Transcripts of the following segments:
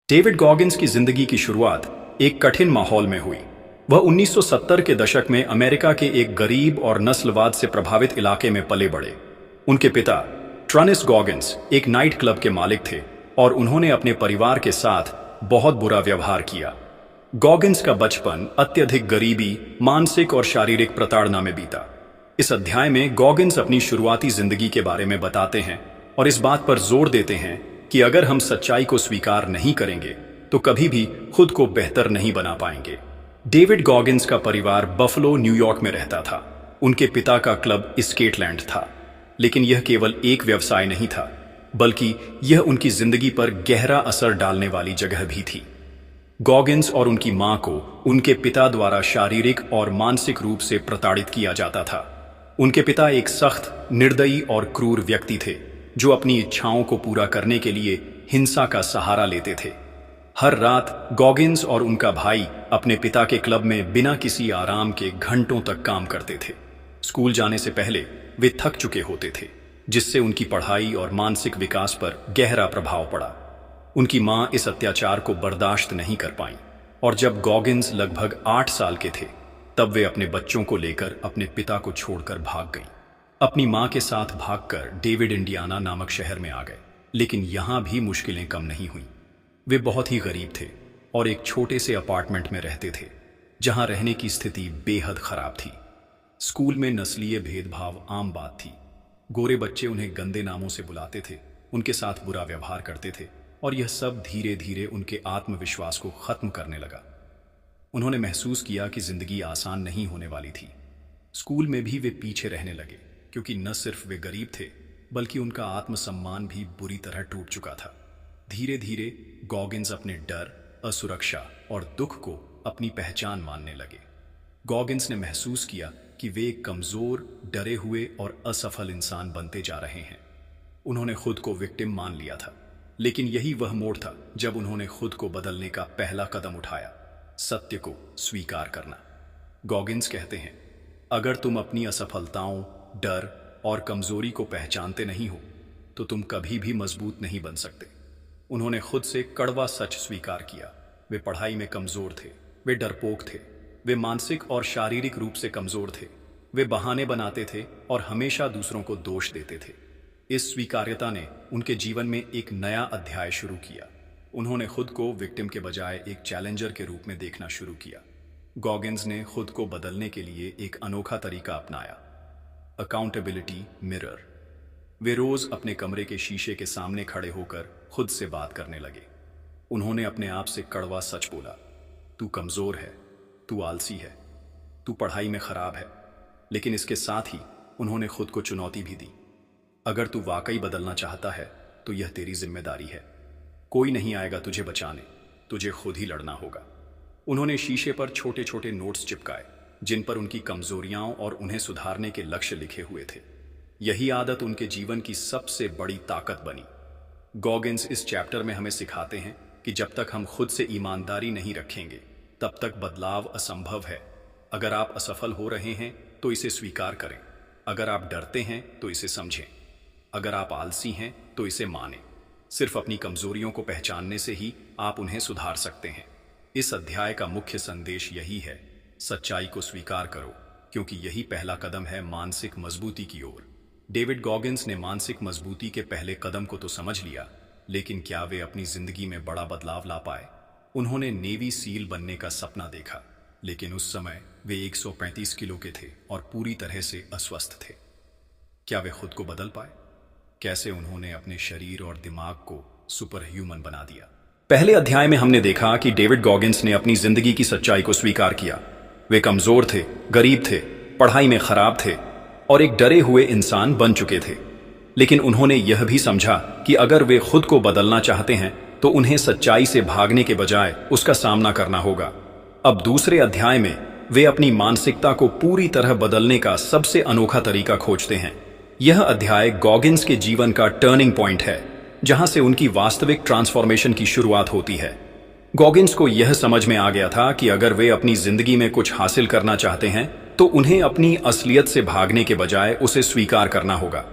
David Goggins की जिंदगी की शुरुआत एक कठिन माहौल में हुई। वह 1970 के दशक में अमेरिका के एक गरीब और नस्लवाद से प्रभावित इलाके में पले बढ़े। उनके पिता ट्रनिस गॉगिंस एक नाइट क्लब के मालिक थे और उन्होंने अपने परिवार के साथ बहुत बुरा व्यवहार किया। गॉगिंस का बचपन अत्यधिक गरीबी, मानसिक और शारीरिक प्रताड़ना में बीता। इस अध्याय में गॉगिंस अपनी शुरुआती जिंदगी के बारे में बताते हैं और इस बात पर जोर देते हैं कि अगर हम सच्चाई को स्वीकार नहीं करेंगे तो कभी भी खुद को बेहतर नहीं बना पाएंगे। डेविड गॉगिंस का परिवार बफलो, न्यूयॉर्क में रहता था। उनके पिता का क्लब स्केटलैंड था, लेकिन यह केवल एक व्यवसाय नहीं था, बल्कि यह उनकी जिंदगी पर गहरा असर डालने वाली जगह भी थी। गॉगिंस और उनकी मां को उनके पिता द्वारा शारीरिक और मानसिक रूप से प्रताड़ित किया जाता था। उनके पिता एक सख्त, निर्दयी और क्रूर व्यक्ति थे जो अपनी इच्छाओं को पूरा करने के लिए हिंसा का सहारा लेते थे। हर रात गॉगिंस और उनका भाई अपने पिता के क्लब में बिना किसी आराम के घंटों तक काम करते थे। स्कूल जाने से पहले वे थक चुके होते थे, जिससे उनकी पढ़ाई और मानसिक विकास पर गहरा प्रभाव पड़ा। उनकी मां इस अत्याचार को बर्दाश्त नहीं कर पाई और जब गॉगिंस लगभग 8 साल के थे तब वे अपने बच्चों को लेकर अपने पिता को छोड़कर भाग गईं। अपनी मां के साथ भागकर डेविड इंडियाना नामक शहर में आ गए, लेकिन यहां भी मुश्किलें कम नहीं हुईं। वे बहुत ही गरीब थे और एक छोटे से अपार्टमेंट में रहते थे जहां रहने की स्थिति बेहद खराब थी। स्कूल में नस्लीय भेदभाव आम बात थी। गोरे बच्चे उन्हें गंदे नामों से बुलाते थे, उनके साथ बुरा व्यवहार करते थे और यह सब धीरे धीरे उनके आत्मविश्वास को खत्म करने लगा। उन्होंने महसूस किया कि जिंदगी आसान नहीं होने वाली थी। स्कूल में भी वे पीछे रहने लगे, क्योंकि न सिर्फ वे गरीब थे बल्कि उनका आत्मसम्मान भी बुरी तरह टूट चुका था। धीरे धीरे गॉगिंस अपने डर, असुरक्षा और दुख को अपनी पहचान मानने लगे। गॉगिंस ने महसूस किया कि वे एक कमजोर, डरे हुए और असफल इंसान बनते जा रहे हैं। उन्होंने खुद को विक्टिम मान लिया था, लेकिन यही वह मोड़ था जब उन्होंने खुद को बदलने का पहला कदम उठाया, सत्य को स्वीकार करना। गॉगिंस कहते हैं, अगर तुम अपनी असफलताओं, डर और कमजोरी को पहचानते नहीं हो तो तुम कभी भी मजबूत नहीं बन सकते। उन्होंने खुद से कड़वा सच स्वीकार किया। वे पढ़ाई में कमजोर थे, वे डरपोक थे, वे मानसिक और शारीरिक रूप से कमजोर थे। वे बहाने बनाते थे और हमेशा दूसरों को दोष देते थे। इस स्वीकार्यता ने उनके जीवन में एक नया अध्याय शुरू किया। उन्होंने खुद को विक्टिम के बजाय एक चैलेंजर के रूप में देखना शुरू किया। गॉगिंस ने खुद को बदलने के लिए एक अनोखा तरीका अपनाया, अकाउंटेबिलिटी मिरर। वे रोज अपने कमरे के शीशे के सामने खड़े होकर खुद से बात करने लगे। उन्होंने अपने आप से कड़वा सच बोला, तू कमजोर है, तू आलसी है, तू पढ़ाई में खराब है। लेकिन इसके साथ ही उन्होंने खुद को चुनौती भी दी, अगर तू वाकई बदलना चाहता है तो यह तेरी जिम्मेदारी है। कोई नहीं आएगा तुझे बचाने, तुझे खुद ही लड़ना होगा। उन्होंने शीशे पर छोटे छोटे नोट्स चिपकाए जिन पर उनकी कमजोरियां और उन्हें सुधारने के लक्ष्य लिखे हुए थे। यही आदत उनके जीवन की सबसे बड़ी ताकत बनी। गॉगिंस इस चैप्टर में हमें सिखाते हैं कि जब तक हम खुद से ईमानदारी नहीं रखेंगे तब तक बदलाव असंभव है। अगर आप असफल हो रहे हैं तो इसे स्वीकार करें, अगर आप डरते हैं तो इसे समझें, अगर आप आलसी हैं तो इसे मानें। सिर्फ अपनी कमजोरियों को पहचानने से ही आप उन्हें सुधार सकते हैं। इस अध्याय का मुख्य संदेश यही है, सच्चाई को स्वीकार करो, क्योंकि यही पहला कदम है मानसिक मजबूती की ओर। डेविड गॉगिंस ने मानसिक मजबूती के पहले कदम को तो समझ लिया, लेकिन क्या वे अपनी जिंदगी में बड़ा बदलाव ला पाए? उन्होंने नेवी सील बनने का सपना देखा, लेकिन उस समय वे 135 किलो के थे और पूरी तरह से अस्वस्थ थे। क्या वे खुद को बदल पाए? कैसे उन्होंने अपने शरीर और दिमाग को सुपर ह्यूमन बना दिया? पहले अध्याय में हमने देखा कि डेविड गॉगिंस ने अपनी जिंदगी की सच्चाई को स्वीकार किया। वे कमजोर थे, गरीब थे, पढ़ाई में खराब थे और एक डरे हुए इंसान बन चुके थे। लेकिन उन्होंने यह भी समझा कि अगर वे खुद को बदलना चाहते हैं तो उन्हें सच्चाई से भागने के बजाय उसका सामना करना होगा। अब दूसरे अध्याय में वे अपनी मानसिकता को पूरी तरह बदलने का सबसे अनोखा तरीका खोजते हैं। यह अध्याय गॉगिंस के जीवन का टर्निंग पॉइंट है, जहां से उनकी वास्तविक ट्रांसफॉर्मेशन की शुरुआत होती है। गॉगिंस को यह समझ में आ गया था कि अगर वे अपनी जिंदगी में कुछ हासिल करना चाहते हैं तो उन्हें अपनी असलियत से भागने के बजाय उसे स्वीकार करना होगा।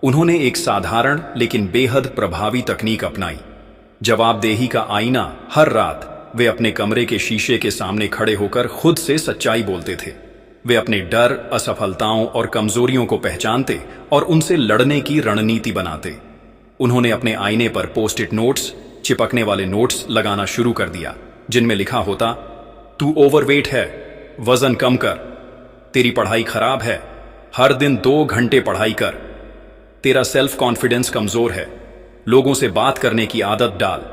उन्होंने एक साधारण लेकिन बेहद प्रभावी तकनीक अपनाई, जवाबदेही का आईना। हर रात वे अपने कमरे के शीशे के सामने खड़े होकर खुद से सच्चाई बोलते थे। वे अपने डर, असफलताओं और कमजोरियों को पहचानते और उनसे लड़ने की रणनीति बनाते। उन्होंने अपने आईने पर पोस्ट इट नोट्स, चिपकने वाले नोट्स लगाना शुरू कर दिया, जिनमें लिखा होता, तू ओवरवेट है, वजन कम कर, तेरी पढ़ाई खराब है, हर दिन 2 घंटे पढ़ाई कर, तेरा सेल्फ कॉन्फिडेंस कमजोर है, लोगों से बात करने की आदत डाल,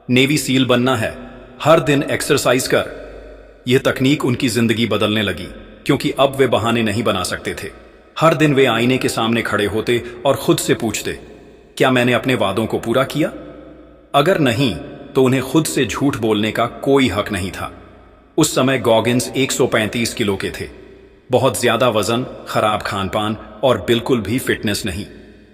नेवी सील बनना है, हर दिन एक्सरसाइज कर। यह तकनीक उनकी जिंदगी बदलने लगी, क्योंकि अब वे बहाने नहीं बना सकते थे। हर दिन वे आईने के सामने खड़े होते और खुद से पूछते, क्या मैंने अपने वादों को पूरा किया? अगर नहीं, तो उन्हें खुद से झूठ बोलने का कोई हक नहीं था। उस समय गॉगिंस 135 किलो के थे। बहुत ज्यादा वजन, खराब खानपान और बिल्कुल भी फिटनेस नहीं।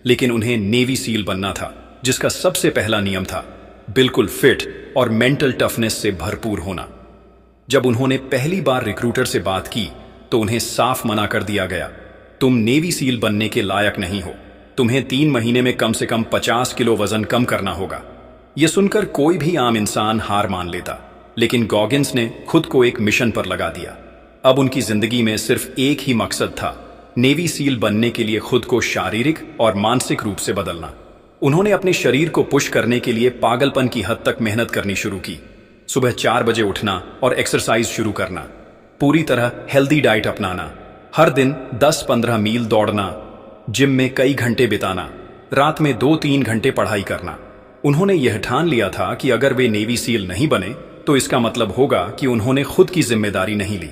लेकिन उन्हें नेवी सील बनना था, जिसका सबसे पहला नियम था बिल्कुल फिट और मेंटल टफनेस से भरपूर होना। जब उन्होंने पहली बार रिक्रूटर से बात की, तो उन्हें साफ मना कर दिया गया, तुम नेवी सील बनने के लायक नहीं हो, तुम्हें 3 महीने में कम से कम 50 किलो वजन कम करना होगा। यह सुनकर कोई भी आम इंसान हार मान लेता, लेकिन गॉगिंस ने खुद को एक मिशन पर लगा दिया। अब उनकी जिंदगी में सिर्फ एक ही मकसद था, नेवी सील बनने के लिए खुद को शारीरिक और मानसिक रूप से बदलना। उन्होंने अपने शरीर को पुश करने के लिए पागलपन की हद तक मेहनत करनी शुरू की। सुबह 4 बजे उठना और एक्सरसाइज शुरू करना, पूरी तरह हेल्दी डाइट अपनाना, हर दिन 10-15 मील दौड़ना, जिम में कई घंटे बिताना, रात में 2-3 घंटे पढ़ाई करना। उन्होंने यह ठान लिया था कि अगर वे नेवी सील नहीं बने, तो इसका मतलब होगा कि उन्होंने खुद की जिम्मेदारी नहीं ली।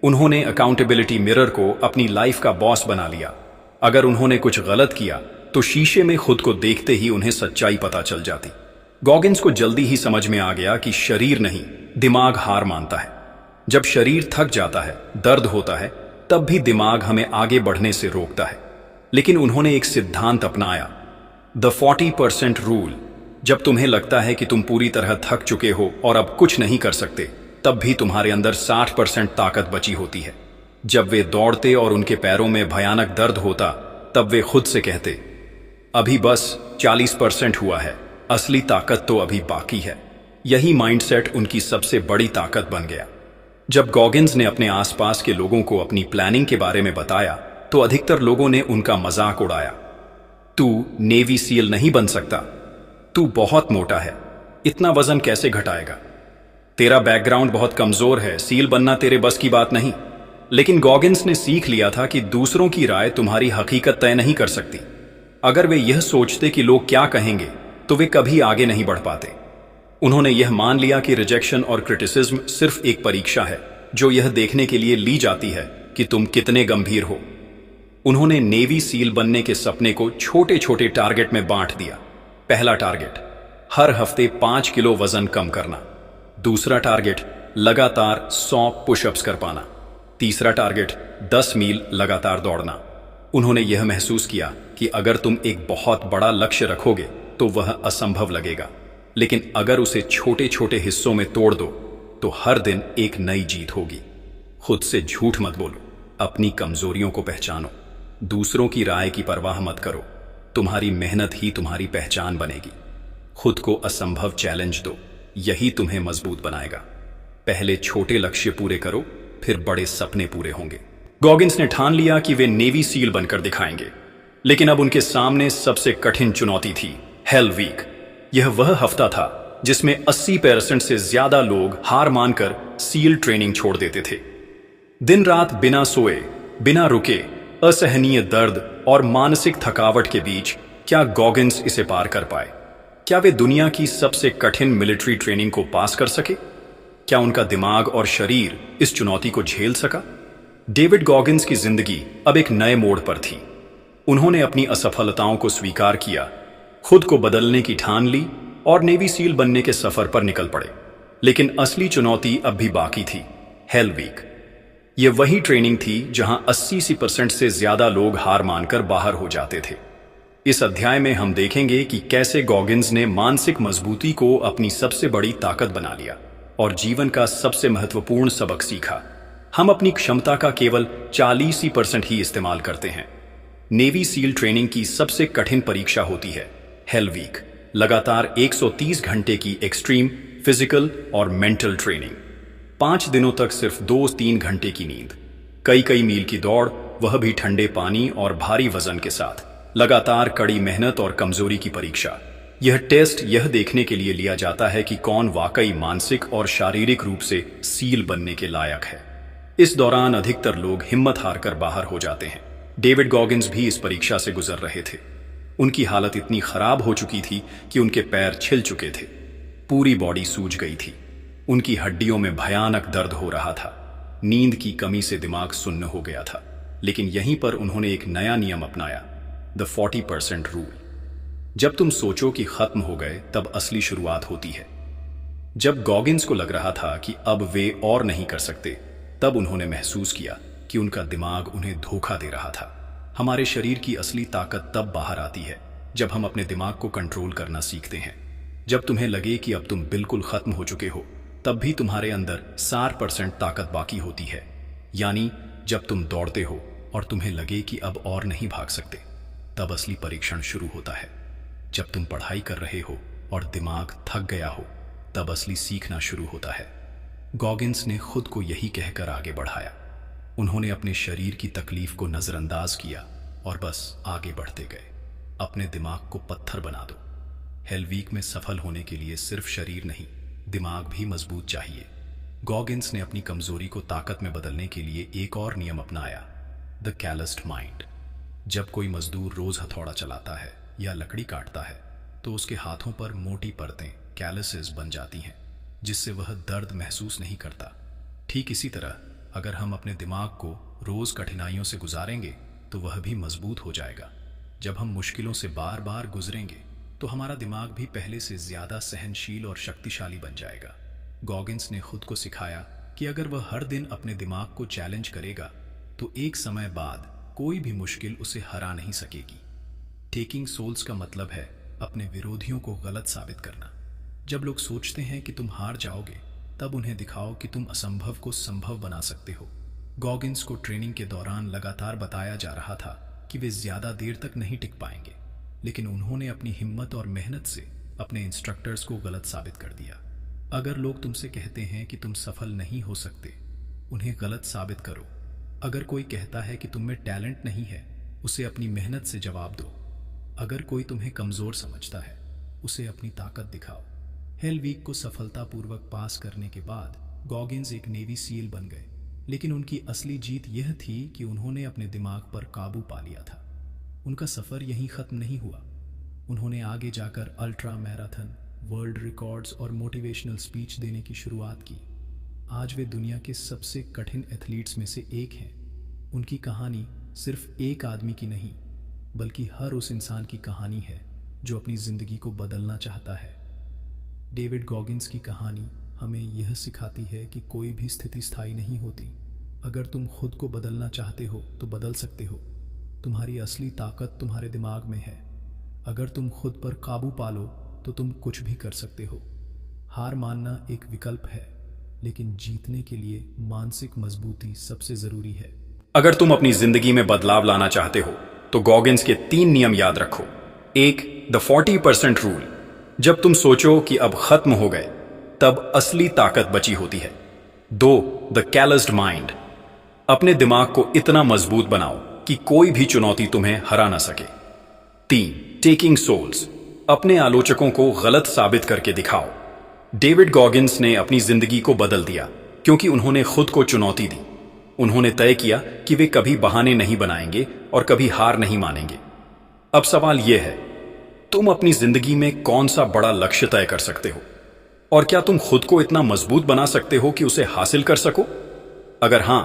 उन्होंने अकाउंटेबिलिटी मिरर को अपनी लाइफ का बॉस बना लिया। अगर उन्होंने कुछ गलत किया, तो शीशे में खुद को देखते ही उन्हें सच्चाई पता चल जाती। गॉगिंस को जल्दी ही समझ में आ गया कि शरीर नहीं, दिमाग हार मानता है। जब शरीर थक जाता है, दर्द होता है, तब भी दिमाग हमें आगे बढ़ने से रोकता है। लेकिन उन्होंने एक सिद्धांत अपनाया, द 40% रूल। जब तुम्हें लगता है कि तुम पूरी तरह थक चुके हो और अब कुछ नहीं कर सकते, तब भी तुम्हारे अंदर 60% ताकत बची होती है। जब वे दौड़ते और उनके पैरों में भयानक दर्द होता, तब वे खुद से कहते, अभी बस 40% हुआ है, असली ताकत तो अभी बाकी है। यही माइंडसेट उनकी सबसे बड़ी ताकत बन गया। जब गॉगिंस ने अपने आसपास के लोगों को अपनी प्लानिंग के बारे में बताया, तो अधिकतर लोगों ने उनका मजाक उड़ाया। तू नेवी सील नहीं बन सकता, तू बहुत मोटा है, इतना वजन कैसे घटाएगा, तेरा बैकग्राउंड बहुत कमजोर है, सील बनना तेरे बस की बात नहीं। लेकिन गॉगिंस ने सीख लिया था कि दूसरों की राय तुम्हारी हकीकत तय नहीं कर सकती। अगर वे यह सोचते कि लोग क्या कहेंगे, तो वे कभी आगे नहीं बढ़ पाते। उन्होंने यह मान लिया कि रिजेक्शन और क्रिटिसिज्म सिर्फ एक परीक्षा है, जो यह देखने के लिए ली जाती है कि तुम कितने गंभीर हो। उन्होंने नेवी सील बनने के सपने को छोटे छोटे टारगेट में बांट दिया। पहला टारगेट, हर हफ्ते 5 किलो वजन कम करना। दूसरा टारगेट, लगातार 100 पुशअप्स कर पाना। तीसरा टारगेट, 10 मील लगातार दौड़ना। उन्होंने यह महसूस किया कि अगर तुम एक बहुत बड़ा लक्ष्य रखोगे, तो वह असंभव लगेगा, लेकिन अगर उसे छोटे छोटे हिस्सों में तोड़ दो, तो हर दिन एक नई जीत होगी। खुद से झूठ मत बोलो, अपनी कमजोरियों को पहचानो, दूसरों की राय की परवाह मत करो। तुम्हारी मेहनत ही तुम्हारी पहचान बनेगी। खुद को असंभव चैलेंज दो, यही तुम्हें मजबूत बनाएगा। पहले छोटे लक्ष्य पूरे करो, फिर बड़े सपने पूरे होंगे। गॉगिंस ने ठान लिया कि वे नेवी सील बनकर दिखाएंगे। लेकिन अब उनके सामने सबसे कठिन चुनौती थी, हेल वीक। यह वह हफ्ता था जिसमें 80% से ज्यादा लोग हार मानकर सील ट्रेनिंग छोड़ देते थे। दिन रात बिना सोए, बिना रुके, असहनीय दर्द और मानसिक थकावट के बीच क्या गॉगिंस इसे पार कर पाए? क्या वे दुनिया की सबसे कठिन मिलिट्री ट्रेनिंग को पास कर सके? क्या उनका दिमाग और शरीर इस चुनौती को झेल सका? डेविड गॉगिंस की जिंदगी अब एक नए मोड़ पर थी। उन्होंने अपनी असफलताओं को स्वीकार किया, खुद को बदलने की ठान ली और नेवी सील बनने के सफर पर निकल पड़े। लेकिन असली चुनौती अब भी बाकी थी, हेल वीक। यह वही ट्रेनिंग थी जहां 80% से ज्यादा लोग हार मानकर बाहर हो जाते थे। इस अध्याय में हम देखेंगे कि कैसे गॉगिंस ने मानसिक मजबूती को अपनी सबसे बड़ी ताकत बना लिया और जीवन का सबसे महत्वपूर्ण सबक सीखा। हम अपनी क्षमता का केवल 40% ही इस्तेमाल करते हैं। नेवी सील ट्रेनिंग की सबसे कठिन परीक्षा होती है, हेल वीक। लगातार 130 घंटे की एक्सट्रीम फिजिकल और मेंटल ट्रेनिंग, 5 दिनों तक सिर्फ 2-3 घंटे की नींद, कई मील की दौड़, वह भी ठंडे पानी और भारी वजन के साथ, लगातार कड़ी मेहनत और कमजोरी की परीक्षा। यह टेस्ट यह देखने के लिए लिया जाता है कि कौन वाकई मानसिक और शारीरिक रूप से सील बनने के लायक है। इस दौरान अधिकतर लोग हिम्मत हारकर बाहर हो जाते हैं। डेविड गॉगिंस भी इस परीक्षा से गुजर रहे थे। उनकी हालत इतनी खराब हो चुकी थी कि उनके पैर छिल चुके थे, पूरी बॉडी सूज गई थी, उनकी हड्डियों में भयानक दर्द हो रहा था, नींद की कमी से दिमाग सुन्न हो गया था। लेकिन यहीं पर उन्होंने एक नया नियम अपनाया, द 40% रूल। जब तुम सोचो कि खत्म हो गए, तब असली शुरुआत होती है। जब गॉगिंस को लग रहा था कि अब वे और नहीं कर सकते, तब उन्होंने महसूस किया कि उनका दिमाग उन्हें धोखा दे रहा था। हमारे शरीर की असली ताकत तब बाहर आती है जब हम अपने दिमाग को कंट्रोल करना सीखते हैं। जब तुम्हें लगे कि अब तुम बिल्कुल खत्म हो चुके हो, तब भी तुम्हारे अंदर 60% ताकत बाकी होती है। यानी जब तुम दौड़ते हो और तुम्हें लगे कि अब और नहीं भाग सकते, तब असली परीक्षण शुरू होता है। जब तुम पढ़ाई कर रहे हो और दिमाग थक गया हो, तब असली सीखना शुरू होता है। गॉगिंस ने खुद को यही कहकर आगे बढ़ाया। उन्होंने अपने शरीर की तकलीफ को नजरअंदाज किया और बस आगे बढ़ते गए। अपने दिमाग को पत्थर बना दो। हेल वीक में सफल होने के लिए सिर्फ शरीर नहीं, दिमाग भी मजबूत चाहिए। गॉगिंस ने अपनी कमजोरी को ताकत में बदलने के लिए एक और नियम अपनाया, द कैलस्ड माइंड। जब कोई मजदूर रोज हथौड़ा चलाता है या लकड़ी काटता है, तो उसके हाथों पर मोटी परतें, कैलसेस बन जाती हैं, जिससे वह दर्द महसूस नहीं करता। ठीक इसी तरह अगर हम अपने दिमाग को रोज कठिनाइयों से गुजारेंगे, तो वह भी मजबूत हो जाएगा। जब हम मुश्किलों से बार बार गुजरेंगे, तो हमारा दिमाग भी पहले से ज्यादा सहनशील और शक्तिशाली बन जाएगा। गॉगिंस ने खुद को सिखाया कि अगर वह हर दिन अपने दिमाग को चैलेंज करेगा, तो एक समय बाद कोई भी मुश्किल उसे हरा नहीं सकेगी। टेकिंग सोल्स का मतलब है अपने विरोधियों को गलत साबित करना। जब लोग सोचते हैं कि तुम हार जाओगे, तब उन्हें दिखाओ कि तुम असंभव को संभव बना सकते हो। गॉगिंस को ट्रेनिंग के दौरान लगातार बताया जा रहा था कि वे ज्यादा देर तक नहीं टिक पाएंगे, लेकिन उन्होंने अपनी हिम्मत और मेहनत से अपने इंस्ट्रक्टर्स को गलत साबित कर दिया। अगर लोग तुमसे कहते हैं कि तुम सफल नहीं हो सकते, उन्हें गलत साबित करो। अगर कोई कहता है कि तुम में टैलेंट नहीं है, उसे अपनी मेहनत से जवाब दो। अगर कोई तुम्हें कमजोर समझता है, उसे अपनी ताकत दिखाओ। हेल वीक को सफलतापूर्वक पास करने के बाद गॉगिंस एक नेवी सील बन गए, लेकिन उनकी असली जीत यह थी कि उन्होंने अपने दिमाग पर काबू पा लिया था। उनका सफर यहीं खत्म नहीं हुआ। उन्होंने आगे जाकर अल्ट्रा मैराथन, वर्ल्ड रिकॉर्ड्स और मोटिवेशनल स्पीच देने की शुरुआत की। आज वे दुनिया के सबसे कठिन एथलीट्स में से एक हैं। उनकी कहानी सिर्फ एक आदमी की नहीं, बल्कि हर उस इंसान की कहानी है जो अपनी जिंदगी को बदलना चाहता है। डेविड गॉगिंस की कहानी हमें यह सिखाती है कि कोई भी स्थिति स्थायी नहीं होती। अगर तुम खुद को बदलना चाहते हो तो बदल सकते हो। तुम्हारी असली ताकत तुम्हारे दिमाग में है। अगर तुम खुद पर काबू पालो तो तुम कुछ भी कर सकते हो। हार मानना एक विकल्प है, लेकिन जीतने के लिए मानसिक मजबूती सबसे जरूरी है। अगर तुम अपनी जिंदगी में बदलाव लाना चाहते हो, तो गॉगिंस के 3 नियम याद रखो। 1, द 40% रूल। जब तुम सोचो कि अब खत्म हो गए, तब असली ताकत बची होती है। 2, द कैलस्ड माइंड। अपने दिमाग को इतना मजबूत बनाओ कि कोई भी चुनौती तुम्हें हरा ना सके। 3, टेकिंग सोल्स। अपने आलोचकों को गलत साबित करके दिखाओ। डेविड गॉगिंस ने अपनी जिंदगी को बदल दिया क्योंकि उन्होंने खुद को चुनौती दी। उन्होंने तय किया कि वे कभी बहाने नहीं बनाएंगे और कभी हार नहीं मानेंगे। अब सवाल यह है, तुम अपनी जिंदगी में कौन सा बड़ा लक्ष्य तय कर सकते हो? और क्या तुम खुद को इतना मजबूत बना सकते हो कि उसे हासिल कर सको? अगर हां,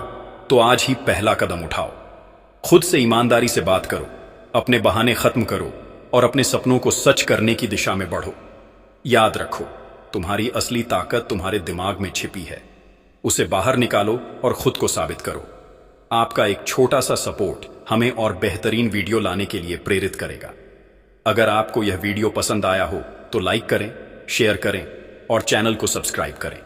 तो आज ही पहला कदम उठाओ। खुद से ईमानदारी से बात करो, अपने बहाने खत्म करो और अपने सपनों को सच करने की दिशा में बढ़ो। याद रखो, तुम्हारी असली ताकत तुम्हारे दिमाग में छिपी है। उसे बाहर निकालो और खुद को साबित करो। आपका एक छोटा सा सपोर्ट हमें और बेहतरीन वीडियो लाने के लिए प्रेरित करेगा। अगर आपको यह वीडियो पसंद आया हो तो लाइक करें, शेयर करें और चैनल को सब्सक्राइब करें।